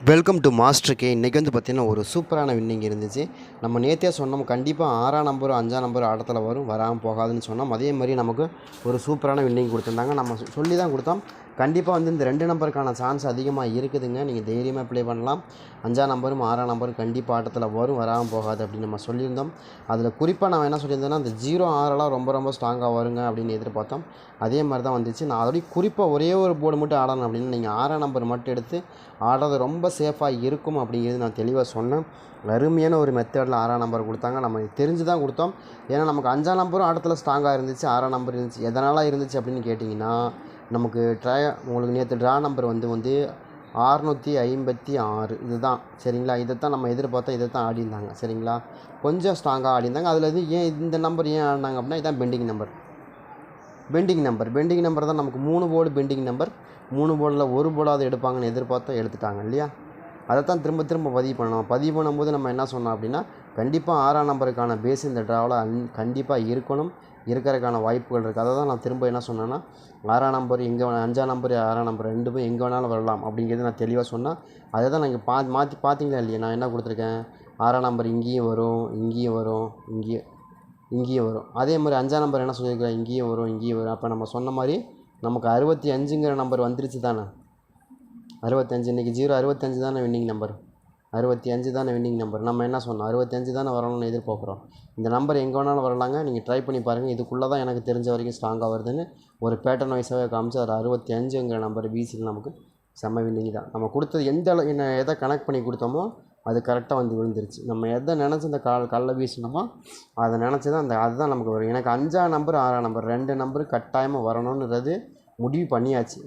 Welcome to master K. இன்றைக்கி வந்து பார்த்திங்கன்னா ஒரு சூப்பரான வின்னிங் இருந்துச்சு. நம்ம நேற்றே சொன்னோம் கண்டிப்பாக 6ஆம் நம்பர் 5ஆம் நம்பர் ஆட்டத்தில் வரும், வராமல் போகாதுன்னு சொன்னோம். அதே மாதிரி நமக்கு ஒரு சூப்பரான வின்னிங் கொடுத்துருந்தாங்க. நம்ம சொல்லி தான் கொடுத்தோம். கண்டிப்பாக வந்து இந்த 2 நம்பருக்கான சான்ஸ் அதிகமாக இருக்குதுங்க. நீங்கள் தைரியமாக ப்ளே பண்ணலாம். 5ஆம் நம்பரும் 6ஆம் நம்பரும் கண்டிப்பாக ஆட்டத்தில் வரும், வராமல் போகாது அப்படின்னு நம்ம சொல்லியிருந்தோம். அதில் குறிப்பாக நான் என்ன சொல்லியிருந்தேன்னா, அந்த 0 6 ரொம்ப ஸ்ட்ராங்காக வருங்க அப்படின்னு எதிர்பார்த்தோம். அதே மாதிரி தான் வந்துச்சு. நான் அதோடய குறிப்பாக ஒரே ஒரு போர்டு மட்டும் ஆடணும் அப்படின்னு நீங்கள் 6ஆம் நம்பர் மட்டும் எடுத்து ஆடுறது ரொம்ப சேஃபாக இருக்கும் அப்படிங்கிறது நான் தெளிவாக சொன்னேன். அருமையான ஒரு மெத்தடில் 6ஆம் நம்பர் கொடுத்தாங்க. நம்ம தெரிஞ்சு தான் கொடுத்தோம். ஏன்னா நமக்கு 5ஆம் நம்பரும் ஆட்டத்தில் ஸ்ட்ராங்காக இருந்துச்சு, 6ஆம் நம்பர் இருந்துச்சு. எதனால் இருந்துச்சு அப்படின்னு கேட்டிங்கன்னா, நமக்கு உங்களுக்கு நேற்று ட்ரா நம்பர் வந்து 656 இதுதான் சரிங்களா. இதைத்தான் நம்ம எதிர்பார்த்தோம், இதை தான் ஆடிருந்தாங்க சரிங்களா. கொஞ்சம் ஸ்ட்ராங்காக ஆடிருந்தாங்க. அதில் ஏன் இந்த நம்பர் ஏன் ஆடினாங்க அப்படின்னா, இதான் பெண்டிங் நம்பர் தான் நமக்கு 3 போர்டு பெண்டிங் நம்பர். 3 போர்டில் ஒரு போர்டாவது எடுப்பாங்கன்னு எதிர்பார்த்தோம், எடுத்துட்டாங்க இல்லையா. அதைத்தான் திரும்ப பதிவு பண்ணணும். பதிவு பண்ணும்போது நம்ம என்ன சொன்னோம் அப்படின்னா, கண்டிப்பாக 6ஆம் நம்பருக்கான பேஸ் இந்த ட்ராவில் கண்டிப்பாக இருக்கிறதுக்கான வாய்ப்புகள் இருக்குது. அதை தான் நான் திரும்ப என்ன சொன்னேன்னா, 6ஆம் நம்பர் எங்கே 5ஆம் நம்பர் 6ஆம் நம்பர் ரெண்டுமே எங்கே வேணாலும் வரலாம் அப்படிங்கிறது நான் தெளிவாக சொன்னேன். அதை தான் நீங்கள் மாற்றி பார்த்தீங்களா இல்லையா. நான் என்ன கொடுத்துருக்கேன், 6ஆம் நம்பர் இங்கேயும் வரும், இங்கேயும் வரும், இங்கேயும் வரும். அதே மாதிரி 5ஆம் நம்பர் என்ன சொல்லியிருக்கிறேன், இங்கேயும் வரும். அப்போ நம்ம சொன்ன மாதிரி நமக்கு 65ங்கிற நம்பர் வந்துருச்சு தானே. 65 இன்றைக்கி 65 தானே வின்னிங் நம்பர். 65 தானே வின்னிங் நம்பர். நம்ம என்ன சொன்னோம், 65 தானே வரணும்னு எதிர்பார்க்குறோம். இந்த நம்பர் எங்கே வேணாலும் வரலாங்க. நீங்கள் ட்ரை பண்ணி பாருங்கள். இதுக்குள்ளே தான் எனக்கு தெரிஞ்ச வரைக்கும் ஸ்ட்ராங்காக வருதுன்னு ஒரு பேட்டர்ன் வைஸாகவே காமிச்சு, அதில் 65ங்கிற நம்பர் பிசியில் நமக்கு செம்ம வின்னிங் தான். நம்ம கொடுத்தது எதை கனெக்ட் பண்ணி கொடுத்தோமோ அது கரெக்டாக வந்து விழுந்துருச்சு. நம்ம எதை நினச்சி இந்த கல்லை வீசினோமோ அதை நினச்சி தான் அதுதான் நமக்கு வரும். எனக்கு 5ஆம் நம்பர் 6ஆம் நம்பர் 2 நம்பர் கட்டாயமாக வரணுன்றது முடிவு பண்ணியாச்சு.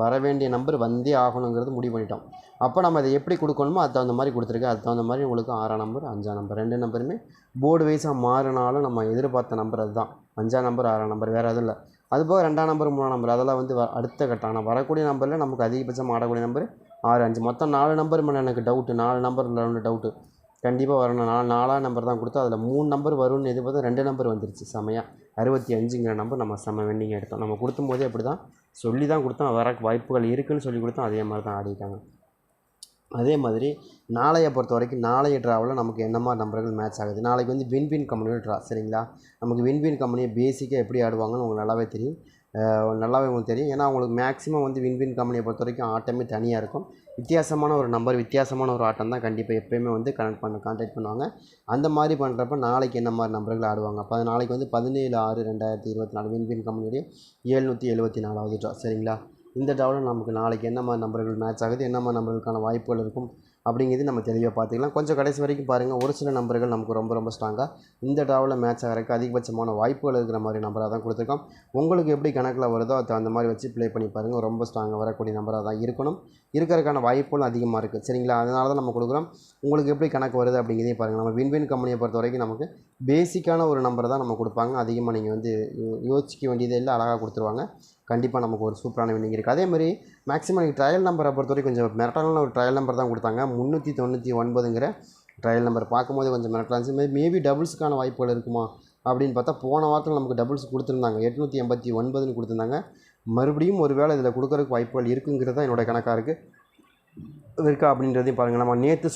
வர வேண்டிய நம்பர் வந்தே ஆகணுங்கிறது முடிவு பண்ணிட்டோம். அப்போ நம்ம அதை எப்படி கொடுக்கணுமோ அது தகுந்த மாதிரி கொடுத்துருக்கேன். அது தகுந்த மாதிரி உங்களுக்கு 6ஆம் நம்பர் 5ஆம் நம்பர் 2 நம்பருமே போர்டு வைஸாக மாறினாலும் நம்ம எதிர்பார்த்த நம்பர் அதுதான். 5ஆம் நம்பர் 6ஆம் நம்பர் வேறு எதுவும் இல்லை. அதுபோக 2ஆம் நம்பர் 3ஆம் நம்பர் அதெல்லாம் வந்து அடுத்த கட்டம். ஆனால் வரக்கூடிய நம்பரில் நமக்கு அதிகபட்சம் ஆடக்கூடிய நம்பர் 6 5 மொத்தம் 4 நம்பர் மேலே எனக்கு டவுட்டு. 4 நம்பரில் ஒன்று டவுட்டு கண்டிப்பாக வரணும். 4ஆம் நம்பர் தான் கொடுத்தோம். அதில் 3 நம்பர் வரும்னு எதிர்பார்த்தா 2 நம்பர் வந்துருச்சு செம்மையாக. 65ங்கிற நம்பர் நம்ம செம்ம வின்னிங் எடுத்தோம். நம்ம கொடுக்கும்போதே அப்படி தான் சொல்லி தான் கொடுத்தோம். வர வாய்ப்புகள் இருக்குதுன்னு சொல்லி கொடுத்தோம். அதே மாதிரி தான் ஆடிட்டாங்க. அதே மாதிரி நாளையை பொறுத்த வரைக்கும் நாளைய ட்ராவில் நமக்கு என்ன மாதிரி நம்பர்கள் மேட்ச் ஆகுது. நாளைக்கு வந்து வின்வின் கம்பெனியோட ட்ரா சரிங்களா. நமக்கு வின்வின் கம்பெனியை பேசிக்காக எப்படி ஆடுவாங்கன்னு உங்களுக்கு நல்லாவே தெரியும். உங்களுக்கு தெரியும். ஏன்னா உங்களுக்கு மேக்ஸிமம் வந்து வின்வின் கம்பெனியை பொறுத்த வரைக்கும் ஆட்டமே தனியாக இருக்கும். வித்தியாசமான ஒரு நம்பர், வித்தியாசமான ஒரு ஆட்டம் தான் கண்டிப்பாக எப்போயுமே வந்து கான்டாக்ட் பண்ணுவாங்க. அந்த மாதிரி பண்ணுறப்ப நாளைக்கு என்ன மாதிரி நம்பர்கள் ஆடுவாங்க. அப்போ அது நாளைக்கு வந்து 17/6/2024 வின்வின் கம்பெனியுடைய 774வது ட்ரா சரிங்களா. இந்த ட்ராவில் நமக்கு நாளைக்கு என்ன மாதிரி நம்பர்கள் மேட்ச் ஆகுது, என்ன மாதிரி நம்பர்களுக்கான வாய்ப்புகள் இருக்கும் அப்படிங்கிறது நம்ம தெளிவாக பார்த்துக்கலாம். கொஞ்சம் கடைசி வரைக்கும் பாருங்கள். ஒரு சில நம்பர்கள் நமக்கு ரொம்ப ஸ்ட்ராங்காக இந்த ட்ராவில் மேட்ச் ஆகிறதுக்கு அதிகபட்சமான வாய்ப்புகள் இருக்கிற மாதிரி நம்பராக தான் கொடுத்துருக்கோம். உங்களுக்கு எப்படி கணக்கில் வருதோ அது அந்த மாதிரி வச்சு ப்ளே பண்ணி பாருங்கள். ரொம்ப ஸ்ட்ராங்காக வரக்கூடிய நம்பராக தான் இருக்கிறதுக்கான வாய்ப்புகள் அதிகமாக இருக்குது சரிங்களா. அதனால தான் நம்ம கொடுக்குறோம். உங்களுக்கு எப்படி கணக்கு வருது அப்படிங்கிறதையும் பாருங்கள். நம்ம வின்வின் கம்பெனியை பொறுத்த வரைக்கும் நமக்கு பேசிக்கான ஒரு நம்பரை தான் நம்ம கொடுப்பாங்க. அதிகமாக நீங்கள் வந்து யோசிக்க வேண்டியதே இல்லை, அழகாக கொடுத்துருவாங்க. கண்டிப்பாக நமக்கு ஒரு சூப்பரான வின்னிங் இருக்குது. அதே மாதிரி மேக்ஸிமம் எனக்கு ட்ரையல் நம்பரை பொறுத்த வரைக்கும் கொஞ்சம் மிரட்டலான ஒரு ட்ரையல் நம்பர் தான் கொடுத்தாங்க. 399ங்கிற ட்ரையல் நம்பர் பார்க்கும்போது கொஞ்சம் மிரட்டலாக இருந்துச்சு. மேபி டபுள்ஸுக்கான வாய்ப்புகள் இருக்குமா அப்படின்னு பார்த்தா போன வாரத்தில் நமக்கு டபுள்ஸ் கொடுத்துருந்தாங்க. 889ன்னு கொடுத்துருந்தாங்க. மறுபடியும் ஒரு வேளை இதில் கொடுக்குறதுக்கு வாய்ப்புகள் இருக்குங்கிறது தான் என்னோடய கணக்காக இருக்கா அப்படின்றதையும் பாருங்கள். நம்ம நேற்று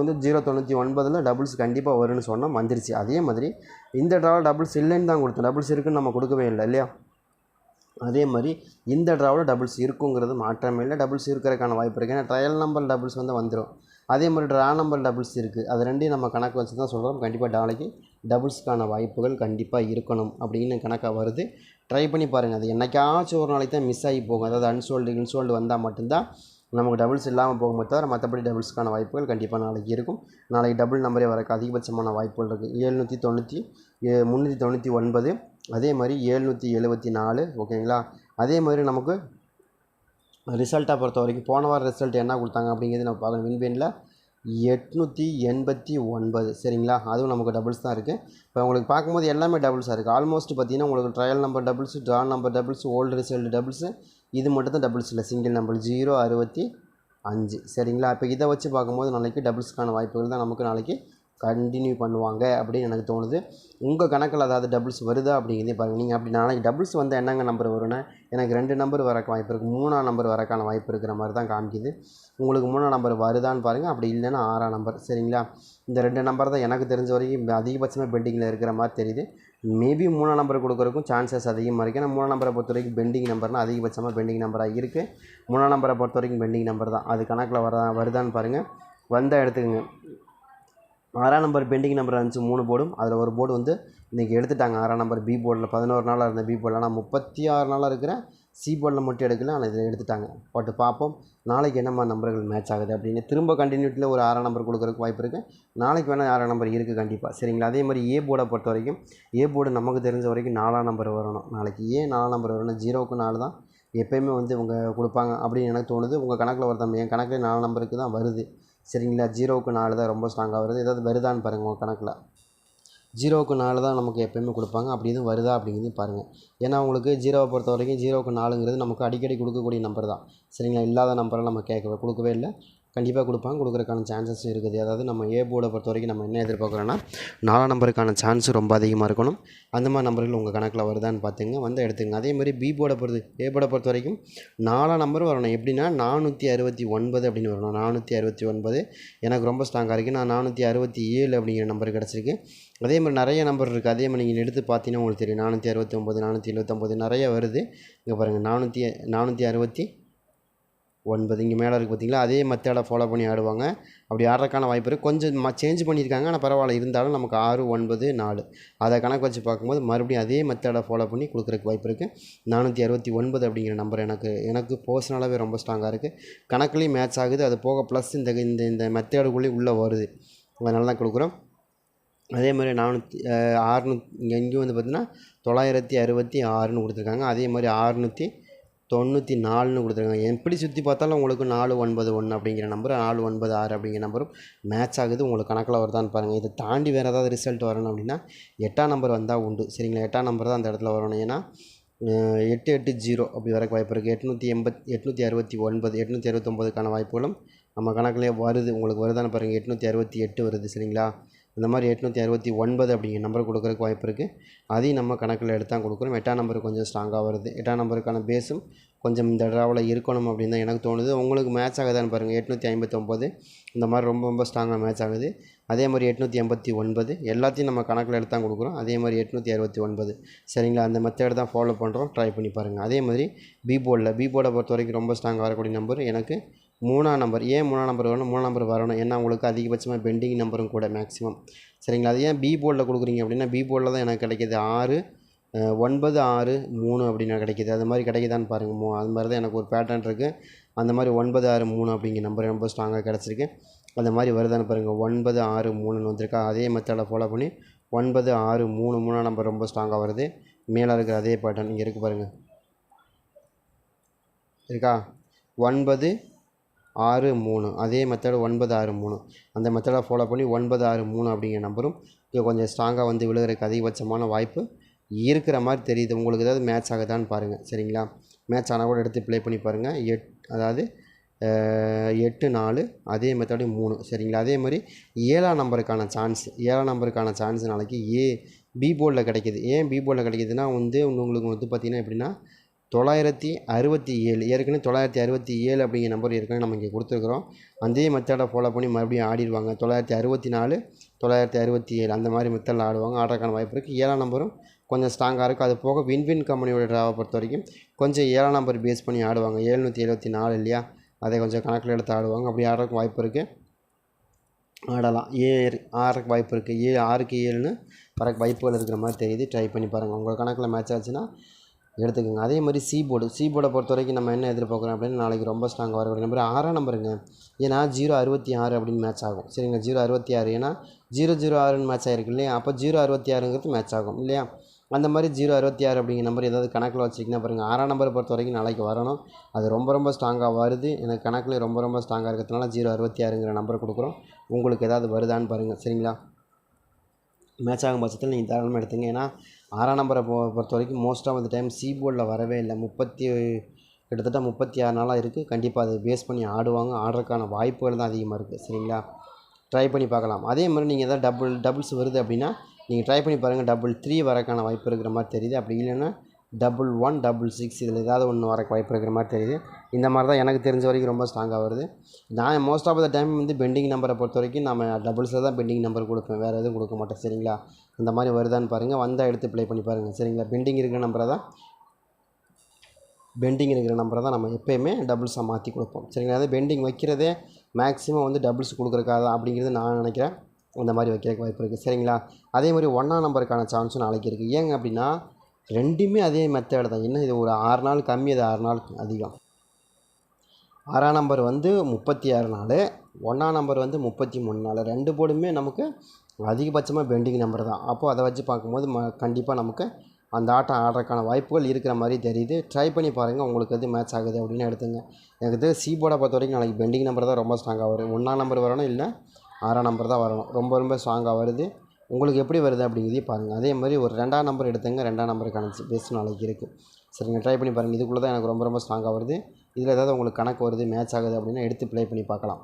வந்து 099 டபுள்ஸ் கண்டிப்பாக வரும்னு சொன்னோம், வந்துருச்சு. அதே மாதிரி இந்த ட்ராவில் டபுள்ஸ் இல்லைன்னு தான் கொடுத்தோம். டபுள்ஸ் இருக்குன்னு நம்ம கொடுக்கவே இல்லை இல்லையா. அதே மாதிரி இந்த ட்ராவில் டபுள்ஸ் இருக்குங்கிறது மாற்றமே இல்லை. டபுள்ஸ் இருக்கிறதுக்கான வாய்ப்பு இருக்குது. ஏன்னா ட்ரையல் நம்பர் டபுள்ஸ் வந்துடும். அதே மாதிரி ட்ரா நம்பர் டபுள்ஸ் இருக்குது. அது ரெண்டையும் நம்ம கணக்கு வச்சு தான் சொல்கிறோம். கண்டிப்பாக நாளைக்கு டபுள்ஸ்க்கான வாய்ப்புகள் கண்டிப்பாக இருக்கணும் அப்படின்னு கணக்காக வருது. ட்ரை பண்ணி பாருங்கள். அது என்னைக்காச்சும் ஒரு நாளைக்கு தான் மிஸ் ஆகி போகும். அதாவது இன்சோல்டு வந்தால் மட்டும்தான் நமக்கு டபுள்ஸ் இல்லாமல் போகும்போது தவிர மற்றபடி டபுள்ஸ்க்கான வாய்ப்புகள் கண்டிப்பாக நாளைக்கு இருக்கும். நாளைக்கு டபுள் நம்பரே வரக்கு அதிகபட்சமான வாய்ப்புகள் இருக்குது. 399 அதே மாதிரி 774 ஓகேங்களா. அதே மாதிரி நமக்கு ரிசல்ட்டாக பொறுத்த வரைக்கும் போன வாரம் ரிசல்ட் என்ன கொடுத்தாங்க அப்படிங்கிறது நம்ம பார்க்கணும். வின்வினில் 889 சரிங்களா. அதுவும் நமக்கு டபுள்ஸ் தான் இருக்குது. இப்போ உங்களுக்கு பார்க்கும்போது எல்லாமே டபுள்ஸாக இருக்குது. ஆல்மோஸ்ட் பார்த்திங்கன்னா உங்களுக்கு trial number doubles, draw number doubles, old result doubles, இது மட்டும் தான் டபுள்ஸ் இல்லை. சிங்கிள் நம்பர் 065 சரிங்களா. இப்போ இதை வச்சு பார்க்கும்போது நாளைக்கு டபுள்ஸ்க்கான வாய்ப்புகள் தான் நமக்கு நாளைக்கு கண்டினியூ பண்ணுவாங்க அப்படின்னு எனக்கு தோணுது. உங்கள் கணக்கில் அதாவது டபுள்ஸ் வருதா அப்படிங்கிறதே பாருங்கள். நீங்கள் அப்படி நாளைக்கு டபுள்ஸ் வந்து என்னங்க நம்பர் வரும்னா எனக்கு 2 நம்பர் வரக்கு வாய்ப்பு இருக்குது, 3ஆம் நம்பர் வரக்கான வாய்ப்பு இருக்கிற மாதிரி தான் காமிக்குது. உங்களுக்கு 3ஆம் நம்பர் வருதான்னு பாருங்கள். அப்படி இல்லைன்னா 6ஆம் நம்பர். சரிங்களா, இந்த 2 நம்பர் தான் எனக்கு தெரிஞ்ச வரைக்கும் அதிகபட்சமாக பெண்டிங்கில் இருக்கிற மாதிரி தெரியுது. மேபி 3ஆம் நம்பர் கொடுக்குறதுக்கும் சான்சஸ் அதிகமாக இருக்குது. ஏன்னா 3ஆம் நம்பரை பொறுத்த வரைக்கும் பெண்டிங் நம்பர்னால் அதிகபட்சமாக பெண்டிங் நம்பராக இருக்குது. 3ஆம் நம்பரை பொறுத்த வரைக்கும் பெண்டிங் நம்பர் தான். அது கணக்கில் வருதான்னு பாருங்கள். வந்தால் எடுத்துக்கோங்க. 6ஆம் நம்பர் பெண்டிங் நம்பர் இருந்துச்சு 3 போர்டும். அதில் ஒரு போர்டு வந்து இன்றைக்கி எடுத்துட்டாங்க. 6ஆம் நம்பர் பி போர்டில் 11 நாளாக இருந்த பி போர்டில், ஆனால் 36 நாளாக இருக்கிற சி போர்டில் மட்டும் எடுக்கல, ஆனால் இதில் எடுத்துட்டாங்க. பட் பார்ப்போம் நாளைக்கு என்னம்மா நம்பர்கள் மேட்ச் ஆகுது அப்படின்னு. திரும்ப கண்டினியூட்டியில் ஒரு 6ஆம் நம்பர் கொடுக்குறதுக்கு வாய்ப்பு இருக்குது. நாளைக்கு வேணால் 6ஆம் நம்பர் இருக்குது கண்டிப்பாக. சரிங்களா, அதே மாதிரி ஏ போர்டை பொறுத்த வரைக்கும் ஏ போர்டு நமக்கு தெரிஞ்ச வரைக்கும் 4ஆம் நம்பர் வரணும். நாளைக்கு ஏன் 4ஆம் நம்பர் வரணும், 0க்கு 4 தான் எப்போயுமே வந்து இவங்க கொடுப்பாங்க அப்படின்னு எனக்கு தோணுது. உங்கள் கணக்கில் வருதா? என் கணக்கில் 4 நம்பருக்கு தான் வருது. சரிங்களா, 0க்கு 4 தான் ரொம்ப ஸ்ட்ராங்காக வருது. ஏதாவது வருதான்னு பாருங்கள் உங்கள் கணக்கில். 0க்கு 4 தான் நமக்கு எப்போயுமே கொடுப்பாங்க. அப்படி எதுவும் வருதா அப்படிங்கிறது பாருங்கள். ஏன்னா உங்களுக்கு 0வை பொறுத்த வரைக்கும் 0க்கு 4ங்கிறது நமக்கு அடிக்கடி கொடுக்கக்கூடிய நம்பர் தான். சரிங்களா, இல்லாத நம்பரை நம்ம கொடுக்கவே இல்லை. கண்டிப்பாக கொடுப்பாங்க, கொடுக்குறதுக்கான சான்சஸும் இருக்குது. அதாவது நம்ம ஏ போர்டை பொறுத்த வரைக்கும் நம்ம என்ன எதிர்பார்க்குறோன்னா 4ஆம் நம்பருக்கான சான்ஸு ரொம்ப அதிகமாக இருக்கணும். அந்த மாதிரி நம்பர்கள் உங்கள் கணக்கில் வருதான்னு பார்த்துங்க, வந்து எடுத்துங்க. அதே மாதிரி பி போர்டை ஏ போர்டை பொறுத்த வரைக்கும் 4ஆம் நம்பர் வரணும். எப்படின்னா 469 அப்படின்னு வரணும். 469 எனக்கு ரொம்ப ஸ்ட்ராங்காக இருக்குது. நான் 467 அப்படிங்கிற நம்பர் கிடச்சிருக்கு. அதே மாதிரி நிறைய நம்பர் இருக்குது. அதே மாதிரி நீங்கள் எடுத்து பார்த்தீங்கன்னா உங்களுக்கு தெரியும். 469 479 நிறைய வருது. இங்கே பாருங்கள் 469 இங்கே மேலே இருக்குது பார்த்தீங்களா. அதே மெத்தடை ஃபாலோ பண்ணி ஆடுவாங்க. அப்படி ஆடுறதுக்கான வாய்ப்பு இருக்குது. கொஞ்சம் சேஞ்ச் பண்ணியிருக்காங்க, ஆனால் பரவாயில்ல. இருந்தாலும் நமக்கு 6 9 4 அதை கணக்கு வச்சு பார்க்கும்போது மறுபடியும் அதே மெத்தடை ஃபாலோ பண்ணி கொடுக்குறதுக்கு வாய்ப்பு இருக்குது. 469 அப்படிங்கிற நம்பர் எனக்கு பர்சனலாகவே ரொம்ப ஸ்ட்ராங்காக இருக்குது. கணக்குலேயும் மேட்ச் ஆகுது. அது போக ப்ளஸ் இந்த மெத்தேடுக்குள்ளேயும் உள்ளே வருது. அதனால தான் கொடுக்குறோம். அதே மாதிரி 600 இங்கேயும் வந்து பார்த்திங்கன்னா 966ன்னு கொடுத்துருக்காங்க. அதே மாதிரி 694ன்னு கொடுத்துருக்காங்க. எப்படி சுற்றி பார்த்தாலும் உங்களுக்கு 491 அப்படிங்கிற நம்பர் 496 அப்படிங்கிற நம்பரும் மேட்ச் ஆகுது. உங்களுக்கு கணக்கில் வருதான்னு பாருங்கள். இதை தாண்டி வேறு ஏதாவது ரிசல்ட் வரணும் அப்படின்னா 8ஆம் நம்பர் வந்தால் உண்டு. சரிங்களா, 8ஆம் நம்பர் தான் அந்த இடத்துல வரணும். ஏன்னா 880 அப்படி வரக்கு வாய்ப்பு இருக்குது. 869 869க்கான வாய்ப்புகளும் நம்ம கணக்கிலே வருது. உங்களுக்கு வருதான்னு பாருங்கள். 868 வருது. சரிங்களா, இந்த மாதிரி 869 அப்படிங்கிற நம்பர் கொடுக்குறதுக்கு வாய்ப்பு இருக்குது. அதையும் நம்ம கணக்கில் எடுத்து தான் கொடுக்குறோம். 8ஆம் நம்பர் கொஞ்சம் ஸ்ட்ராங்காக வருது. 8ஆம் நம்பருக்கான பேஸும் கொஞ்சம் இந்த ட்ராவில் இருக்கணும் அப்படின்னு தான் எனக்கு தோணுது. உங்களுக்கு மேட்ச் ஆகுதான்னு பாருங்கள். 859 இந்த மாதிரி ரொம்ப ரொம்ப ஸ்ட்ராங்காக மேட்ச் ஆகுது. அதே மாதிரி 889 எல்லாத்தையும் நம்ம கணக்கில் எடுத்து தான் கொடுக்குறோம். அதே மாதிரி 869. சரிங்களா, அந்த மெத்தேட் தான் ஃபாலோ பண்ணுறோம். ட்ரை பண்ணி பாருங்கள். அதே மாதிரி பி போர்டை பொறுத்த வரைக்கும் ரொம்ப ஸ்ட்ராங்காக வரக்கூடிய நம்பர் எனக்கு 3ஆம் நம்பர். ஏன் 3ஆம் நம்பர் வரணும்? 3ஆம் நம்பர் வரணும் ஏன்னா உங்களுக்கு அதிகபட்சமாக பெண்டிங் நம்பரும் கூட மேக்ஸிமம். சரிங்களா, அது ஏன் பி போர்டில் கொடுக்குறீங்க அப்படின்னா பி போர்டில் தான் எனக்கு கிடைக்கிது 6 9 6 3 அப்படின்னு கிடைக்கிது. அது மாதிரி கிடைக்குதான்னு பாருங்கள். அது மாதிரி தான் எனக்கு ஒரு பேட்டர்ன் இருக்குது. அந்த மாதிரி 9 6 3 அப்படிங்கிற நம்பர் ரொம்ப ஸ்ட்ராங்காக கிடச்சிருக்கு. அந்த மாதிரி வருதான்னு பாருங்கள். 9 6 3ன்னு வந்திருக்கா. அதே மெத்தடை ஃபாலோ பண்ணி 9 6 3 3ஆம் நம்பர் ரொம்ப ஸ்ட்ராங்காக வருது. மேலே இருக்கிற அதே பேட்டர்ன் இங்கே இருக்குது பாருங்கள். இருக்கா 9 6 3 அதே மெத்தடு 9 6 3 அந்த மெத்தடை ஃபாலோ பண்ணி 9 6 3 அப்படிங்கிற நம்பரும் இங்கே கொஞ்சம் ஸ்ட்ராங்காக வந்து விழுகிறதுக்கு அதிகபட்சமான வாய்ப்பு இருக்கிற மாதிரி தெரியுது. உங்களுக்கு ஏதாவது மேட்ச் ஆகுதான்னு பாருங்கள். சரிங்களா, மேட்ச் ஆனால் கூட எடுத்து ப்ளே பண்ணி பாருங்கள். அதாவது 8 4 அதே மெத்தடு 3. சரிங்களா, அதே மாதிரி 7ஆம் நம்பருக்கான சான்ஸ் நாளைக்கு பி போர்டில் கிடைக்கிது. ஏன் பி போர்டில் கிடைக்கிதுன்னா வந்து உங்களுக்கு வந்து பார்த்திங்கன்னா எப்படின்னா 967 ஏற்கனவே 967 அப்படிங்கிற நம்பர் ஏற்கனவே நம்ம இங்கே கொடுத்துருக்குறோம். அதே மெத்தடை ஃபாலோ பண்ணி மறுபடியும் ஆடிடுவாங்க. 964 967 அந்த மாதிரி மெத்தடில் ஆடுறதுக்கான வாய்ப்பு இருக்குது. 7ஆம் நம்பரும் கொஞ்சம் ஸ்ட்ராங்காக இருக்குது. அது போக வின்வின் கம்பெனியோட ட்ராவை பொறுத்த வரைக்கும் கொஞ்சம் 7ஆம் நம்பர் பேஸ் பண்ணி ஆடுவாங்க. 774 இல்லையா, அதை கொஞ்சம் கணக்கில் எடுத்து ஆடுவாங்க. அப்படி ஆடுறதுக்கு வாய்ப்பு இருக்குது. ஆடலாம். 6க்கு வாய்ப்பு இருக்குது. 6க்கு 7ன்னு வரக்கு வாய்ப்புகள் இருக்கிற மாதிரி தெரியுது. ட்ரை பண்ணி பாருங்கள். உங்கள் கணக்கில் மேட்ச் ஆச்சுன்னா எடுத்துக்கோங்க. அதே மாதிரி சி போர்டை பொறுத்த வரைக்கும் நம்ம என்ன எதிர்பார்க்குறோம் அப்படின்னா நாளைக்கு ரொம்ப ஸ்ட்ராங்காக வரக்கூடிய நம்பர் 6ஆம் நம்பருங்க. ஏன்னா 066 அப்படின்னு மேட்ச் ஆகும். சரிங்க, 066 ஏன்னா 006ன்னு மேட்ச் ஆகிருக்கு இல்லையா, அப்போ 066ங்கிறது மேட்ச் ஆகும் இல்லையா. அந்த மாதிரி 066 அப்படிங்கிற நம்பர் ஏதாவது கணக்கில் வச்சிங்கன்னா பாருங்கள். 6ஆம் நம்பரை பொறுத்த வரைக்கும் நாளைக்கு வரணும். அது ரொம்ப ரொம்ப ஸ்ட்ராங்காக வருது. எனக்கு கணக்கில் ரொம்ப ரொம்ப ஸ்ட்ராங்காக இருக்கிறதுனால 066ங்கிற நம்பர் கொடுக்குறோம். உங்களுக்கு ஏதாவது வருதான்னு பாருங்கள். சரிங்களா, மேட்ச் ஆகும் பட்சத்தில் நீங்கள் தாராளமாக எடுத்துங்க. ஏன்னா 6ஆம் நம்பரை பொறுத்த வரைக்கும் most of the time C போர்டில் வரவே இல்லை. கிட்டத்தட்ட 36 நாளாக இருக்குது. கண்டிப்பாக அதை பேஸ் பண்ணி ஆடுறதுக்கான வாய்ப்புகள் தான் அதிகமாக இருக்குது. சரிங்களா, ட்ரை பண்ணி பார்க்கலாம். அதே மாதிரி நீங்கள் எதாவது டபுள்ஸ் வருது அப்படின்னா நீங்கள் ட்ரை பண்ணி பாருங்கள். 3 வரக்கான வாய்ப்பு இருக்கிற மாதிரி தெரியுது. அப்படி இல்லைன்னா 11 6 இதில் ஏதாவது ஒன்று வரக்கு வாய்ப்பு இருக்கிற மாதிரி தெரியுது. இந்த மாதிரி தான் எனக்கு தெரிஞ்ச வரைக்கும் ரொம்ப ஸ்ட்ராங்காக வருது. நான் most of the time pending நம்பரை பொறுத்த வரைக்கும் நம்ம டபுள்ஸில் தான் பெண்டிங் நம்பர் கொடுப்பேன், வேறு எதுவும் கொடுக்க மாட்டேன். சரிங்களா? அந்த மாதிரி வருதான்னு பாருங்கள், வந்தால் எடுத்து ப்ளே பண்ணி பாருங்கள். சரிங்களா? பெண்டிங் இருக்கிற நம்பரை தான் நம்ம எப்போயுமே டபுள்ஸாக மாற்றி கொடுப்போம். சரிங்களா? அது பெண்டிங் வைக்கிறதே மேக்ஸிமம் டபுள்ஸ் கொடுக்குறக்காக தான் அப்படிங்கிறது நான் நினைக்கிறேன். அந்த மாதிரி வைக்கிறதுக்கு வாய்ப்பு இருக்குது. சரிங்களா? அதே மாதிரி 1ஆம் நம்பருக்கான சான்ஸும் நாளைக்கு இருக்குது. ஏங்க அப்படின்னா ரெண்டுமே அதே மெத்தேடு தான். என்ன இது ஒரு 6 நாள் கம்மி, அது 6 நாள் அதிகம். 6ஆம் நம்பர் 36 நாள், 1ஆம் நம்பர் 33 நாள். 2 போர்டுமே நமக்கு அதிகபட்சமாக பெண்டிங் நம்பர் தான். அப்போது அதை வச்சு பார்க்கும்போது கண்டிப்பாக நமக்கு அந்த ஆட்டம் ஆடுறதுக்கான வாய்ப்புகள் இருக்கிற மாதிரி தெரியுது. ட்ரை பண்ணி பாருங்கள், உங்களுக்கு எது மேட்ச் ஆகுது அப்படின்னு எடுத்துங்க. எனக்கு சி போர்டை பொறுத்த வரைக்கும் நாளைக்கு பெண்டிங் நம்பர் தான் ரொம்ப ஸ்ட்ராங்காக வரும். 1ஆம் நம்பர் வரணும், இல்லை 6ஆம் நம்பர் தான் வரணும். ரொம்ப ஸ்ட்ராங்காக வருது. உங்களுக்கு எப்படி வருது அப்படிங்கிறதையும் பாருங்கள். அதே மாதிரி ஒரு 2ஆம் நம்பர் எடுத்துங்க. 2ஆம் நம்பருக்கான பேஸ் நாளைக்கு இருக்குது. சரிங்க, ட்ரை பண்ணி பாருங்கள். இதுக்குள்ளே தான் எனக்கு ரொம்ப ஸ்ட்ராங்காக வருது. இதில் ஏதாவது உங்களுக்கு கணக்கு வருது, மேட்ச் ஆகுது அப்படின்னா எடுத்து ப்ளே பண்ணி பார்க்கலாம்.